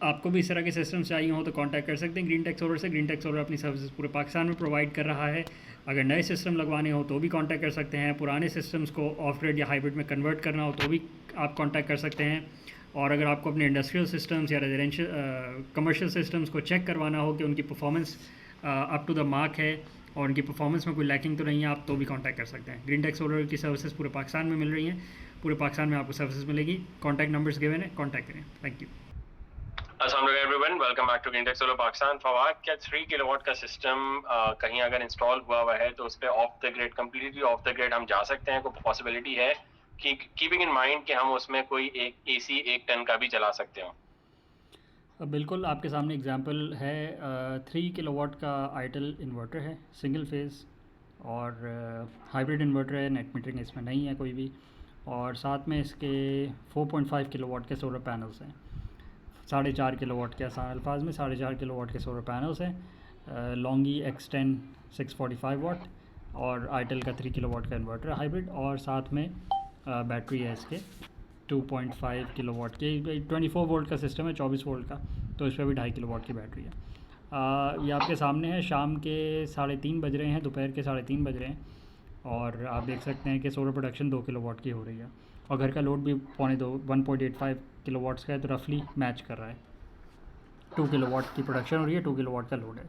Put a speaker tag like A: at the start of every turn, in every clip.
A: आपको भी इस तरह के सिस्टम चाहिए हो तो कांटेक्ट कर सकते हैं ग्रीन टेक सोलर से। ग्रीन टेक सोलर अपनी सर्विसेज पूरे पाकिस्तान में प्रोवाइड कर रहा है। अगर नए सिस्टम लगवाने हो तो भी कांटेक्ट कर सकते हैं। पुराने सिस्टम्स को ऑफ ग्रिड या हाइब्रिड में कन्वर्ट करना हो तो भी आप कांटेक्ट कर सकते हैं। और अगर आपको अपने इंडस्ट्रियल सिस्टम्स या रेजिडेंशियल कमर्शियल सिस्टम्स को चेक करवाना हो कि उनकी performance up to the mark है और उनकी परफॉर्मेंस में कोई लैकिंग तो नहीं है, आप तो भी कांटेक्ट कर सकते हैं। ग्रीन टेक सोलर की सर्विसेज पूरे पाकिस्तान में मिल रही हैं। पूरे पाकिस्तान में आपको सर्विसेज मिलेगी। कॉन्टैक्ट नंबर्स गिवन है, कॉन्टैक्ट करें। Thank you.
B: अस्सलाम everyone, welcome back to green tech solar Pakistan. Fawad, क्या 3 किलोवाट का सिस्टम कहीं अगर इंस्टॉल हुआ है तो उस पर of the grid, completely of the grid हम जा सकते हैं? कोई पॉसिबिलिटी है कि कीपिंग इन माइंड कि हम उसमें कोई एक एसी 1 टन का भी चला सकते हो?
A: बिल्कुल, आपके सामने एग्जांपल है। 3 किलोवाट का आइटल इन्वर्टर है, सिंगल फेज़, और हाइब्रिड इन्वर्टर है। नेट मीटरिंग इसमें नहीं है कोई भी। और साथ में इसके 4.5 किलोवाट के सोलर पैनल्स हैं। 4.5 किलोवाट के आसान अल्फाज में 4.5 किलोवाट के सोलर पैनल्स हैं। लॉन्गी X10 645 वाट और आइटल का 3 किलोवाट का इन्वर्टर हाइब्रिड। और साथ में बैटरी है इसके 2.5 किलोवाट के। 24 वोल्ट का सिस्टम है, 24 वोल्ट का, तो इस पर भी 2.5 किलोवाट की बैटरी है। ये आपके सामने है। शाम के 3:30 बज रहे हैं, दोपहर के 3:30 बज रहे हैं, और आप देख सकते हैं कि सोलर प्रोडक्शन 2 किलोवाट की हो रही है और घर का लोड भी 1.85 किलोवाट्स का है, तो रफली मैच कर रहा है। 2 किलोवाट की प्रोडक्शन हो रही है, 2 किलोवाट का लोड है।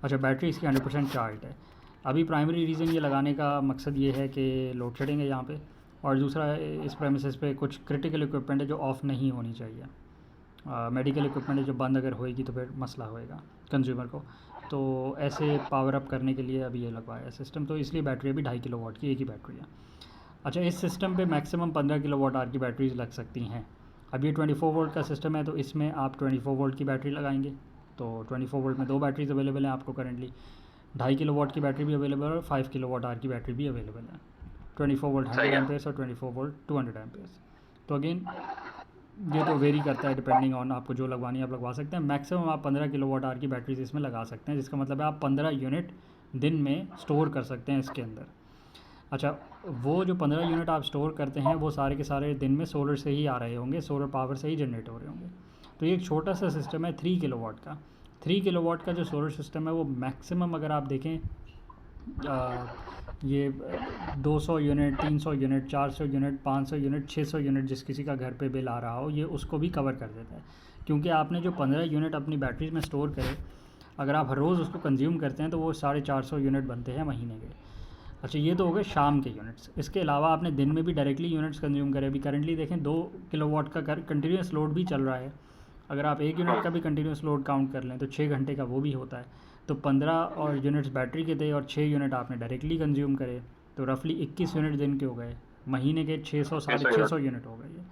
A: अच्छा, बैटरी इसकी 100% चार्ज है। अभी प्राइमरी रीज़न ये लगाने का मकसद ये है कि लोड शेडिंग है यहाँ पे, और दूसरा इस प्रेमिसेस पे कुछ क्रिटिकल इक्विपमेंट है जो ऑफ़ नहीं होनी चाहिए। मेडिकल इक्विपमेंट है जो बंद अगर होएगी तो फिर मसला होएगा कंज्यूमर को। तो ऐसे पावर अप करने के लिए अभी ये लगवाया है सिस्टम, तो इसलिए बैटरी अभी 2.5 किलोवाट की एक ही बैटरी है। अच्छा, इस सिस्टम पे मैक्सिमम 15 किलोवाट आवर की बैटरीज लग सकती हैं। अब ये 24 वोल्ट का सिस्टम है, तो इसमें आप 24 वोल्ट की बैटरी लगाएंगे तो 24 वोल्ट में 2 बैटरीज अवेलेबल हैं आपको करेंटली। 2.5 किलोवाट की बैटरी भी अवेलेबल है और 5 किलोवाट आवर की बैटरी भी अवेलेबल है। 24 वोल्ट 100 एम्पेयर्स और 24 वोल्ट 200 एम्पेयर्स। तो अगेन ये तो वेरी करता है डिपेंडिंग ऑन आपको जो लगवानी है आप लगवा सकते हैं। मैक्सिमम आप 15 किलोवाट आवर की बैटरीज इसमें लगा सकते हैं, जिसका मतलब है आप 15 यूनिट दिन में स्टोर कर सकते हैं इसके अंदर। अच्छा, वो जो 15 यूनिट आप स्टोर करते हैं वो सारे के सारे दिन में सोलर से ही आ रहे होंगे, सोलर पावर से ही जनरेट हो रहे होंगे। तो ये एक छोटा सा सिस्टम है 3 किलोवाट का। 3 किलोवाट का जो सोलर सिस्टम है वो मैक्सिमम अगर आप देखें ये 200 unit, 300 unit, 400 unit, 500 unit, 600 unit जिस किसी का घर पे बिल आ रहा हो, ये उसको भी कवर कर देता है। क्योंकि आपने जो 15 यूनिट अपनी बैटरीज में स्टोर करे, अगर आप हर रोज़ उसको कंज्यूम करते हैं तो वो 450 यूनिट बनते हैं महीने के। अच्छा, ये तो हो गए शाम के यूनिट्स। इसके अलावा आपने दिन में भी डायरेक्टली यूनिट्स कंज्यूम करे। अभी करंटली देखें 2 किलोवाट का कंटिन्यूस लोड भी चल रहा है। अगर आप 1 यूनिट का भी कंटिन्यूस लोड काउंट कर लें तो 6 घंटे का वो भी होता है। तो 15 और यूनिट्स बैटरी के थे और 6 यूनिट आपने डायरेक्टली कंज्यूम करे, तो रफली 21 यूनिट दिन के हो गए। महीने के 600 650 यूनिट हो गए।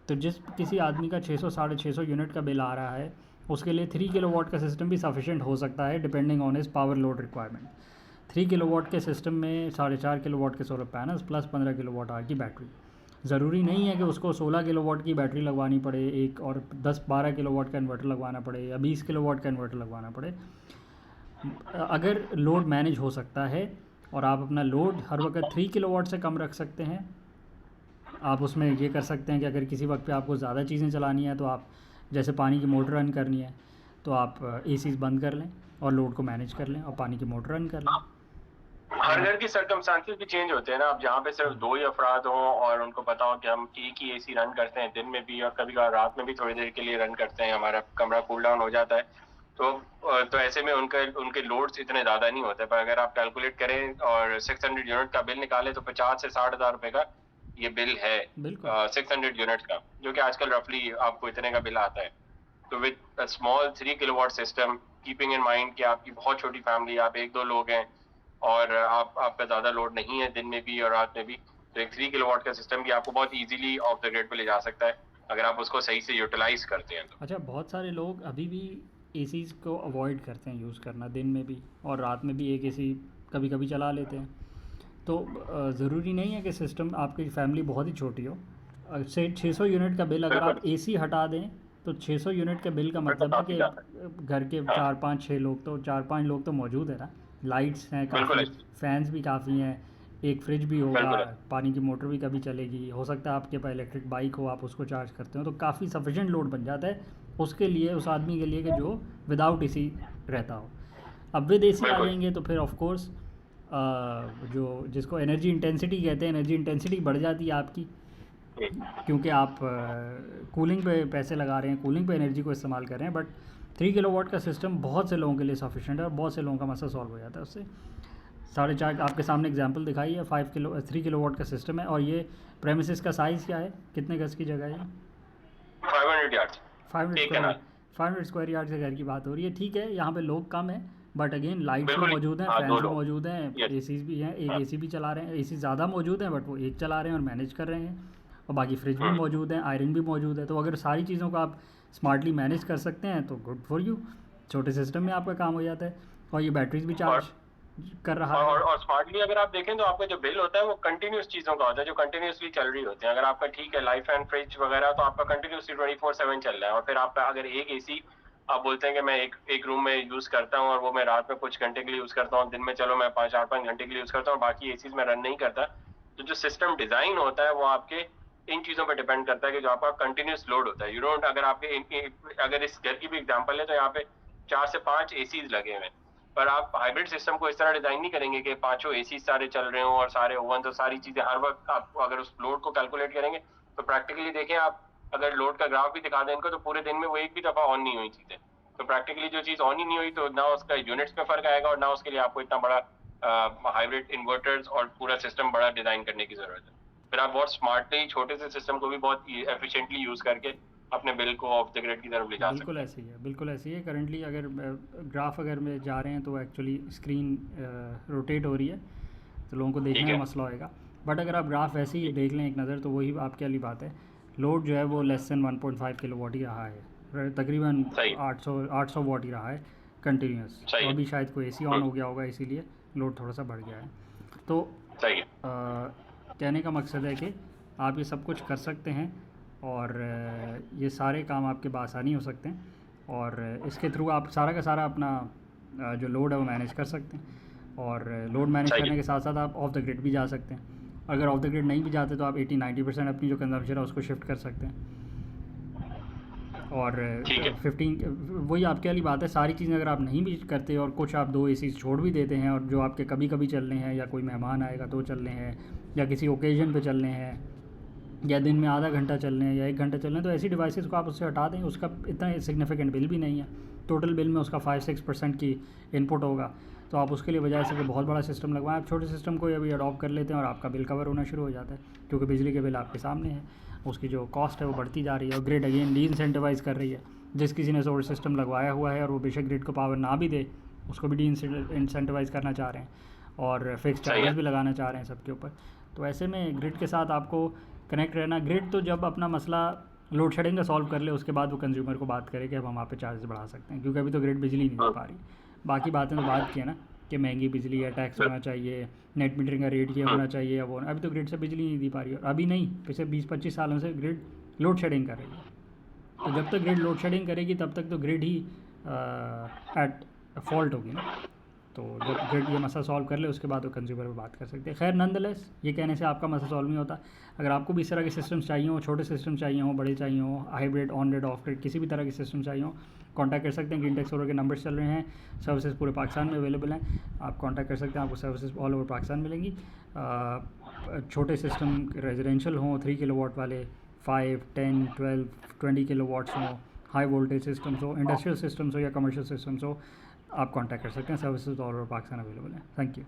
A: तो जिस किसी आदमी का 600 650 यूनिट का बिल आ रहा है, उसके लिए 3 किलोवाट का सिस्टम भी सफिशेंट हो सकता है depending on his power load requirement. 3 kilowatt के सिस्टम में 4.5 किलोवाट के solar panels plus 15 kilowatt hour की बैटरी। ज़रूरी नहीं है कि उसको 16 किलोवाट की बैटरी लगवानी पड़े एक, और 10-12 किलोवाट का इन्वर्टर लगवाना पड़े या 20 किलोवाट का इन्वर्टर लगवाना पड़े। अगर लोड मैनेज हो सकता है और आप अपना लोड हर वक्त 3 किलोवाट से कम रख सकते हैं, आप उसमें ये कर सकते हैं कि अगर किसी वक्त पे आपको ज़्यादा चीज़ें चलानी है तो आप, जैसे पानी की मोटर रन करनी है, तो आप एसीज़ बंद कर लें और लोड को मैनेज कर लें और पानी की मोटर रन कर लें।
B: हर घर की सर्कमस्टांसेस भी चेंज होते हैं ना। अब जहाँ पे सिर्फ 2 ही अफराद हों और उनको पता हो कि हम एक ही एसी रन करते हैं दिन में भी और कभी कभार रात में भी थोड़ी देर के लिए रन करते हैं, हमारा कमरा कूल डाउन हो जाता है, तो ऐसे में उनके लोड्स इतने ज़्यादा नहीं होते। पर अगर आप कैलकुलेट करें और 600 यूनिट का बिल निकालें तो 50 से 60 हज़ार रुपये का ये बिल है 600 यूनिट का, जो कि आजकल रफली आपको इतने का बिल आता है। तो with small 3 kilowatt system, keeping in mind कि आपकी बहुत छोटी फैमिली, आप 1-2 लोग हैं और आपका ज़्यादा लोड नहीं है दिन में भी और रात में भी, तो एक 3 किलोवाट का सिस्टम भी आपको बहुत इजीली ऑफ द ग्रिड पे ले जा सकता है अगर आप उसको सही से यूटिलाइज करते हैं तो।
A: अच्छा, बहुत सारे लोग अभी भी एसीज़ को अवॉइड करते हैं यूज़ करना, दिन में भी और रात में भी एक एसी कभी कभी चला लेते हैं। तो ज़रूरी नहीं है कि सिस्टम, आपकी फैमिली बहुत ही छोटी हो, से 600 यूनिट का बिल अगर आप एसी हटा दें तो 600 यूनिट के बिल का मतलब है कि घर के 4-5-6 लोग, तो 4-5 लोग तो मौजूद है ना। लाइट्स हैं काफ़ी, फैंस भी काफ़ी हैं, एक फ्रिज भी होगा, पानी की मोटर भी कभी चलेगी, हो सकता है आपके पास इलेक्ट्रिक बाइक हो, आप उसको चार्ज करते हो, तो काफ़ी सफिशेंट लोड बन जाता है उसके लिए, उस आदमी के लिए कि जो विदाउट एसी रहता हो। अब विद एसी आ
B: बिल्कुल।
A: जाएंगे तो फिर ऑफ कोर्स जो जिसको एनर्जी इंटेंसिटी कहते हैं, एनर्जी इंटेंसिटी बढ़ जाती है आपकी, क्योंकि आप कूलिंग पे पैसे लगा रहे हैं, कूलिंग पे एनर्जी को इस्तेमाल कर रहे हैं। बट 3 किलोवाट का सिस्टम बहुत से लोगों के लिए सफिशेंट है और बहुत से लोगों का मसला सॉल्व हो जाता है उससे। 4.5 आपके सामने एग्जांपल दिखाई है, 3 किलोवाट का सिस्टम है। और ये प्रेमिसेस का साइज़ क्या है, कितने गज की जगह है?
B: 500 यार्ड।
A: 500 स्क्वायर यार्ड से घर की बात हो रही है। ठीक है, यहाँ पे लोग कम हैं, बट अगेन लाइट्स भी मौजूद हैं, फैंस भी मौजूद हैं, एसीज भी हैं, एक एसी भी चला रहे हैं। एसी ज़्यादा मौजूद हैं बट वो एक चला रहे हैं और मैनेज कर रहे हैं, और बाकी फ्रिज भी मौजूद हैं, आयरन भी मौजूद है। तो अगर सारी चीज़ों को आप स्मार्टली मैनेज कर सकते हैं तो गुड फॉर यू, छोटे सिस्टम में आपका काम हो जाता है। और ये बैटरीज भी चार्ज कर रहा है।
B: और स्मार्टली अगर आप देखें तो आपका जो बिल होता है वो कंटिन्यूस चीज़ों का होता है, जो कंटिन्यूसली चल रही होती है। अगर आपका ठीक है लाइफ एंड फ्रिज वगैरह, तो आपका कंटिन्यूसली 24/7 चल रहा है। और फिर आपका अगर एक एसी आप बोलते हैं कि मैं एक रूम में यूज़ करता हूँ और वो मैं रात में कुछ घंटे के लिए यूज़ करता हूँ, दिन में चलो मैं 4-5 घंटे के लिए यूज़ करता हूँ, बाकी एसीज में रन नहीं करता, तो जो सिस्टम डिज़ाइन होता है वो आपके इन चीज़ों पर डिपेंड करता है कि जो आपका कंटिन्यूस लोड होता है। यू डोंट, अगर आपके अगर इस घर की भी एग्जाम्पल है तो यहाँ पे 4 से 5 एसीज लगे हुए हैं, पर आप हाइब्रिड सिस्टम को इस तरह डिजाइन नहीं करेंगे कि पांचों एसी सारे चल रहे हों और सारे ओवन तो सारी चीजें हर वक्त। आप अगर उस लोड को कैलकुलेट करेंगे तो प्रैक्टिकली देखें आप, अगर लोड का ग्राफ भी दिखा दें इनको, तो पूरे दिन में वो एक भी दफा ऑन नहीं हुई चीजें। तो प्रैक्टिकली जो चीज ऑन ही नहीं हुई तो ना उसका यूनिट्स में फर्क आएगा और ना उसके लिए आपको इतना बड़ा हाइब्रिड इन्वर्टर्स और पूरा सिस्टम बड़ा डिजाइन करने की जरूरत है। फिर आप बहुत स्मार्टली छोटे से सिस्टम को भी बहुत एफिशिएंटली यूज करके अपने बिल को ऑफ द ग्रिड की तरफ ले जा सकते हैं।
A: बिल्कुल ऐसे ही है, बिल्कुल ऐसे ही है। करंटली अगर ग्राफ अगर में जा रहे हैं तो एक्चुअली स्क्रीन रोटेट हो रही है, तो लोगों को देखने में मसला होएगा। बट अगर आप ग्राफ वैसे ही देख लें एक नज़र, तो वही आपके वाली बात है, लोड जो है वो लेस देन 1.5 किलोवाट ही रहा है, तकरीबन 800 वाट ही रहा है कंटिन्यूस। तो अभी शायद कोई एसी ऑन हो गया होगा, इसीलिए लोड थोड़ा सा बढ़ गया है। तो कहने का मकसद है कि आप ये सब कुछ कर सकते हैं और ये सारे काम आपके आसानी हो सकते हैं, और इसके थ्रू आप सारा का सारा अपना जो लोड है वो मैनेज कर सकते हैं। और लोड मैनेज करने के साथ साथ आप ऑफ द ग्रिड भी जा सकते हैं। अगर ऑफ द ग्रिड नहीं भी जाते तो आप 80-90% अपनी जो कंजम्पशन है उसको शिफ्ट कर सकते हैं। और 15 वही आपके वाली बात है, सारी चीज़ें अगर आप नहीं भी करते और कुछ आप 2 एसी छोड़ भी देते हैं, और जो आपके कभी कभी चलने हैं, या कोई मेहमान आएगा तो चलने हैं, या किसी ओकेजन पे चलने हैं, या दिन में आधा घंटा चलने हैं या 1 घंटा चलने हैं, तो ऐसी डिवाइसेस को आप उससे हटा दें। उसका इतना सिग्निफिकेंट बिल भी नहीं है, टोटल बिल में उसका 5-6% की इनपुट होगा। तो आप उसके लिए बजाय से बहुत बड़ा सिस्टम लगवाएं, आप छोटे सिस्टम को अभी अडॉप्ट कर लेते हैं और आपका बिल कवर होना शुरू हो जाता है, क्योंकि बिजली के बिल आपके सामने है, उसकी जो कॉस्ट है वो बढ़ती जा रही है। और ग्रिड अगेन डी इंसेंटिवाइज़ कर रही है। जिस किसी ने सोलर सिस्टम लगवाया हुआ है और वो बेशक ग्रिड को पावर ना भी दे, उसको भी डी इंसेंटिवाइज़ करना चाह रहे हैं और फिक्स चार्जेस भी लगाना चाह रहे हैं सबके ऊपर। तो ऐसे में ग्रिड के साथ आपको कनेक्ट रहना। ग्रिड तो जब अपना मसला लोड शेडिंग का सॉल्व कर ले, उसके बाद वो कंज्यूमर को बात करे कि अब हम वहाँ पे चार्जेस बढ़ा सकते हैं, क्योंकि अभी तो ग्रिड बिजली नहीं दे पा रही। बाकी बातें तो बात की है ना, कि महंगी बिजली है, टैक्स होना चाहिए, नेट मीटरिंग का रेट ये होना चाहिए, अब वो अभी तो ग्रिड से बिजली नहीं दी पा रही है। और अभी नहीं, पिछले 20-25 सालों से ग्रिड लोड शेडिंग कर रही है। तो जब तक ग्रिड लोड शेडिंग करेगी तब तक तो ग्रिड ही एट फॉल्ट होगी ना। तो जब ग्रिड ये मसला सॉल्व कर ले, उसके बाद वो कंज्यूमर पर बात कर सकते हैं। खैर नॉनदलेस ये कहने से आपका मसला सॉल्व नहीं होता। अगर आपको भी इस तरह के सिस्टम्स चाहिए हो, छोटे सिस्टम चाहिए हो, बड़े चाहिए हो, hybrid, on grid, of grid, किसी भी तरह के सिस्टम चाहिए हो, कांटेक्ट कर सकते हैं। ग्रीनटेक सोलर के नंबर्स चल रहे हैं, सर्विसेज पूरे पाकिस्तान में अवेलेबल हैं, आप कांटेक्ट कर सकते हैं, आपको सर्विसेज ऑल ओवर पाकिस्तान मिलेंगी। छोटे सिस्टम रेजिडेंशियल हों 3 किलोवाट वाले, 5, 10, 12, 20 किलोवाट्स हों, हाई वोल्टेज सिस्टम्स हो, इंडस्ट्रियल सिस्टम्स हो या कमर्शियल सिस्टम्स हो, आप कांटेक्ट कर सकते हैं। Services all over Pakistan available हैं। Thank you.